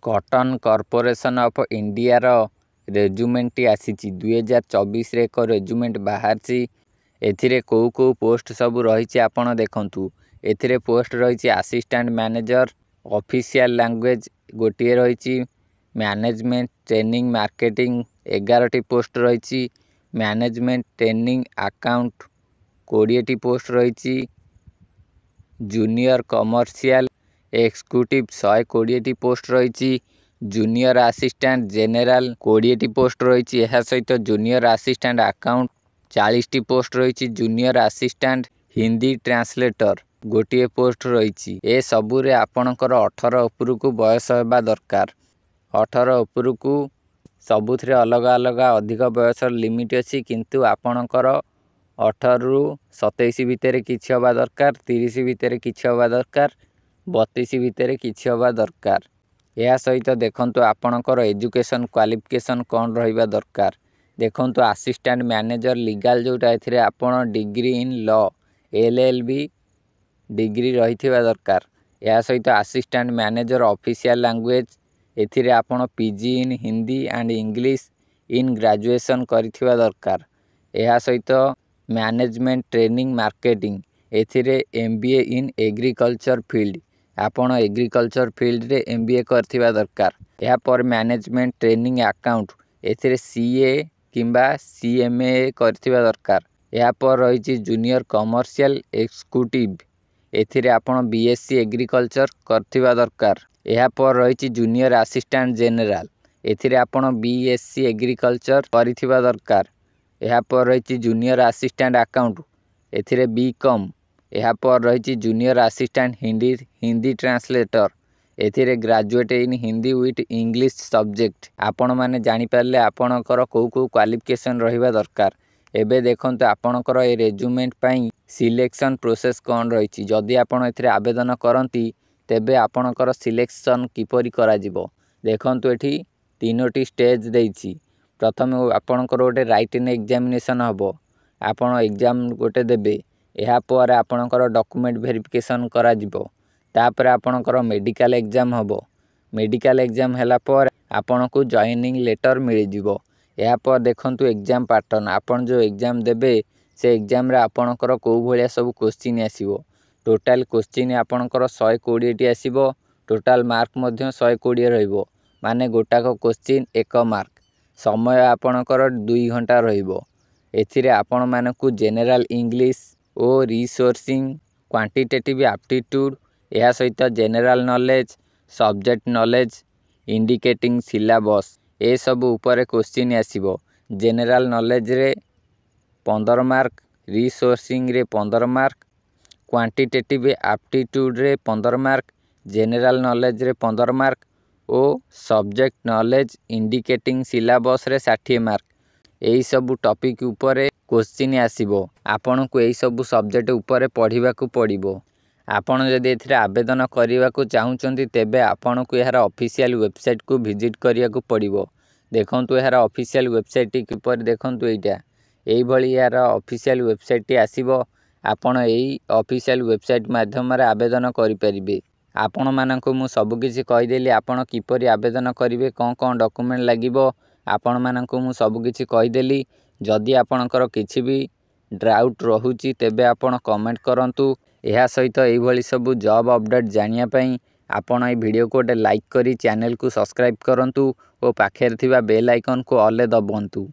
Cotton corporation of ଇଣ୍ଡିଆର ରେଜୁମେଣ୍ଟଟି ଆସିଛି। 2024ରେ ଏକ ରେଜୁମେଣ୍ଟ ବାହାରିଛି। ଏଥିରେ କେଉଁ କେଉଁ ପୋଷ୍ଟ ସବୁ ରହିଛି ଆପଣ ଦେଖନ୍ତୁ। ଏଥିରେ ପୋଷ୍ଟ ରହିଛି ଆସିଷ୍ଟାଣ୍ଟ ମ୍ୟାନେଜର, ଅଫିସିଆଲ ଲାଙ୍ଗୁଏଜ ଗୋଟିଏ ରହିଛି, ମ୍ୟାନେଜମେଣ୍ଟ ଟ୍ରେନିଂ ମାର୍କେଟିଂ 11ଟି ପୋଷ୍ଟ ରହିଛି, ମ୍ୟାନେଜମେଣ୍ଟ ଟ୍ରେନିଂ ଆକାଉଣ୍ଟ 20ଟି ପୋଷ୍ଟ ରହିଛି, ଜୁନିୟର କମର୍ସିଆଲ ଏକ୍ଜିକ୍ୟୁଟିଭ 120ଟି ପୋଷ୍ଟ ରହିଛି, ଜୁନିୟର ଆସିଷ୍ଟାଣ୍ଟ ଜେନେରାଲ 20ଟି ପୋଷ୍ଟ ରହିଛି। ଏହା ସହିତ ଜୁନିୟର ଆସିଷ୍ଟାଣ୍ଟ ଆକାଉଣ୍ଟ 40ଟି ପୋଷ୍ଟ ରହିଛି, ଜୁନିୟର ଆସିଷ୍ଟାଣ୍ଟ ହିନ୍ଦୀ ଟ୍ରାନ୍ସଲେଟର ଗୋଟିଏ ପୋଷ୍ଟ ରହିଛି। ଏସବୁରେ ଆପଣଙ୍କର 18 ଉପରକୁ ବୟସ ହେବା ଦରକାର। 18 ଉପରକୁ ସବୁଥିରେ ଅଲଗା ଅଲଗା ଅଧିକ ବୟସର ଲିମିଟ୍ ଅଛି, କିନ୍ତୁ ଆପଣଙ୍କର 18ରୁ 27 ଭିତରେ କିଛି ହେବା ଦରକାର, 30 ଭିତରେ କିଛି ହେବା ଦରକାର, 32 ଭିତରେ କିଛି ହେବା ଦରକାର। ଏହା ସହିତ ଦେଖନ୍ତୁ ଆପଣଙ୍କର ଏଜୁକେସନ୍ କ୍ୱାଲିଫିକେସନ୍ କ'ଣ ରହିବା ଦରକାର। ଦେଖନ୍ତୁ ଆସିଷ୍ଟାଣ୍ଟ ମ୍ୟାନେଜର ଲିଗାଲ ଯେଉଁଟା, ଏଥିରେ ଆପଣ degree in law LLB degree ରହିଥିବା ଦରକାର। ଏହା ସହିତ ଆସିଷ୍ଟାଣ୍ଟ ମ୍ୟାନେଜର ଅଫିସିଆଲ ଲାଙ୍ଗୁଏଜ, ଏଥିରେ ଆପଣ PG in Hindi and English in graduation କରିଥିବା ଦରକାର। ଏହା ସହିତ ମ୍ୟାନେଜମେଣ୍ଟ ଟ୍ରେନିଂ ମାର୍କେଟିଂ, ଏଥିରେ MBA ଇନ୍ ଏଗ୍ରିକଲଚର ଫିଲ୍ଡ, ଆପଣ ଏଗ୍ରିକଲଚର ଫିଲ୍ଡରେ MBA କରିଥିବା ଦରକାର। ଏହାପରେ ମ୍ୟାନେଜମେଣ୍ଟ ଟ୍ରେନିଂ ଆକାଉଣ୍ଟ, ଏଥିରେ CA କିମ୍ବା CMA କରିଥିବା ଦରକାର। ଏହାପରେ ରହିଛି ଜୁନିୟର କମର୍ସିଆଲ ଏକ୍ଜିକ୍ୟୁଟିଭ, ଏଥିରେ ଆପଣ BSc ଏଗ୍ରିକଲଚର କରିଥିବା ଦରକାର। ଏହାପରେ ରହିଛି ଜୁନିୟର ଆସିଷ୍ଟାଣ୍ଟ ଜେନେରାଲ, ଏଥିରେ ଆପଣ BSc ଏଗ୍ରିକଲଚର କରିଥିବା ଦରକାର। ଏହାପରେ ରହିଛି ଜୁନିୟର ଆସିଷ୍ଟାଣ୍ଟ ଆକାଉଣ୍ଟ, ଏଥିରେ BCom। ଏହାପରେ ରହିଛି ଜୁନିୟର ଆସିଷ୍ଟାଣ୍ଟ ହିନ୍ଦୀ ଟ୍ରାନ୍ସଲେଟର, ଏଥିରେ graduate in Hindi with English subject. ଆପଣମାନେ ଜାଣିପାରିଲେ ଆପଣଙ୍କର କେଉଁ କେଉଁ କ୍ୱାଲିଫିକେସନ୍ ରହିବା ଦରକାର। ଏବେ ଦେଖନ୍ତୁ ଆପଣଙ୍କର ଏ ରେଜୁମେଣ୍ଟ ପାଇଁ ସିଲେକ୍ସନ୍ ପ୍ରୋସେସ୍ କ'ଣ ରହିଛି। ଯଦି ଆପଣ ଏଥିରେ ଆବେଦନ କରନ୍ତି, ତେବେ ଆପଣଙ୍କର ସିଲେକ୍ସନ୍ କିପରି କରାଯିବ। ଦେଖନ୍ତୁ ଏଠି 3ଟି ଷ୍ଟେଜ୍ ଦେଇଛି। ପ୍ରଥମେ ଆପଣଙ୍କର ଗୋଟେ ରାଇଟିନ୍ ଏକ୍ଜାମିନେସନ୍ ହେବ। ଆପଣ ଏକ୍ଜାମ ଗୋଟେ ଦେବେ। ଏହାପରେ ଆପଣଙ୍କର ଡକୁମେଣ୍ଟ ଭେରିଫିକେସନ୍ କରାଯିବ। ତାପରେ ଆପଣଙ୍କର ମେଡ଼ିକାଲ ଏକ୍ଜାମ ହେବ। ମେଡ଼ିକାଲ ଏକ୍ଜାମ ହେଲା ପରେ ଆପଣଙ୍କୁ ଜଏନିଂ ଲେଟର ମିଳିଯିବ। ଏହାପରେ ଦେଖନ୍ତୁ ଏକ୍ଜାମ ପାଟର୍ନ, ଆପଣ ଯେଉଁ ଏକ୍ଜାମ ଦେବେ ସେ ଏକ୍ଜାମରେ ଆପଣଙ୍କର କେଉଁ ଭଳିଆ ସବୁ କୋଶ୍ଚିନ୍ ଆସିବ। ଟୋଟାଲ କୋଶ୍ଚିନ୍ ଆପଣଙ୍କର 120ଟି ଆସିବ। ଟୋଟାଲ ମାର୍କ ମଧ୍ୟ 120 ରହିବ, ମାନେ ଗୋଟାକ କୋଶ୍ଚିନ୍ 1 ମାର୍କ। ସମୟ ଆପଣଙ୍କର 2 ଘଣ୍ଟା ରହିବ। ଏଥିରେ ଆପଣମାନଙ୍କୁ ଜେନେରାଲ ଇଂଲିଶ ଓ ରିସୋର୍ସିଂ, କ୍ୱାଣ୍ଟିଟେଟିଭ ଆପ୍ଟିଟ୍ୟୁଡ, ଏହା ସହିତ general knowledge, subject knowledge, indicating syllabus, ଏସବୁ ଉପରେ କୋଶ୍ଚିନ୍ ଆସିବ। ଜେନେରାଲ ନଲେଜରେ 15 ମାର୍କ, ରିସୋର୍ସିଂରେ 15 ମାର୍କ, କ୍ୱାଣ୍ଟିଟେଟିଭ ଆପ୍ଟିଟ୍ୟୁଡରେ 15 ମାର୍କ, ଜେନେରାଲ ନଲେଜରେ 15 ମାର୍କ ଓ ସବଜେକ୍ଟ ନଲେଜ ଇଣ୍ଡିକେଟିଂ ସିଲାବସ୍ରେ 60 ମାର୍କ। ଏହିସବୁ ଟପିକ୍ ଉପରେ କୋଶ୍ଚିନ୍ ଆସିବ। ଆପଣଙ୍କୁ ଏହିସବୁ ସବଜେକ୍ଟ ଉପରେ ପଢ଼ିବାକୁ ପଡ଼ିବ। ଆପଣ ଯଦି ଏଥିରେ ଆବେଦନ କରିବାକୁ ଚାହୁଁଛନ୍ତି, ତେବେ ଆପଣଙ୍କୁ ଏହାର ଅଫିସିଆଲ ୱେବସାଇଟକୁ ଭିଜିଟ୍ କରିବାକୁ ପଡ଼ିବ। ଦେଖନ୍ତୁ ଏହାର ଅଫିସିଆଲ ୱେବସାଇଟଟି କିପରି, ଦେଖନ୍ତୁ ଏଇଭଳି ଏହାର ଅଫିସିଆଲ ୱେବସାଇଟଟି ଆସିବ। ଆପଣ ଏହି ଅଫିସିଆଲ ୱେବସାଇଟ ମାଧ୍ୟମରେ ଆବେଦନ କରିପାରିବେ। ଆପଣମାନଙ୍କୁ ମୁଁ ସବୁକିଛି କହିଦେଲି। ଆପଣ କିପରି ଆବେଦନ କରିବେ, କ'ଣ କ'ଣ ଡକୁମେଣ୍ଟ ଲାଗିବ, ଆପଣମାନଙ୍କୁ ମୁଁ ସବୁକିଛି କହିଦେଲି। ଯଦି ଆପଣଙ୍କର କିଛି ବି ଡାଉଟ୍ ରହୁଛି, ତେବେ ଆପଣ କମେଣ୍ଟ କରନ୍ତୁ। ଏହା ସହିତ ଏଇଭଳି ସବୁ ଜବ୍ ଅପଡ଼େଟ୍ ଜାଣିବା ପାଇଁ ଆପଣ ଏହି ଭିଡ଼ିଓକୁ ଗୋଟେ ଲାଇକ୍ କରି ଚ୍ୟାନେଲକୁ ସବସ୍କ୍ରାଇବ୍ କରନ୍ତୁ ଓ ପାଖରେ ଥିବା ବେଲ୍ ଆଇକନ୍କୁ ଅଲ୍ରେ ଦବାନ୍ତୁ।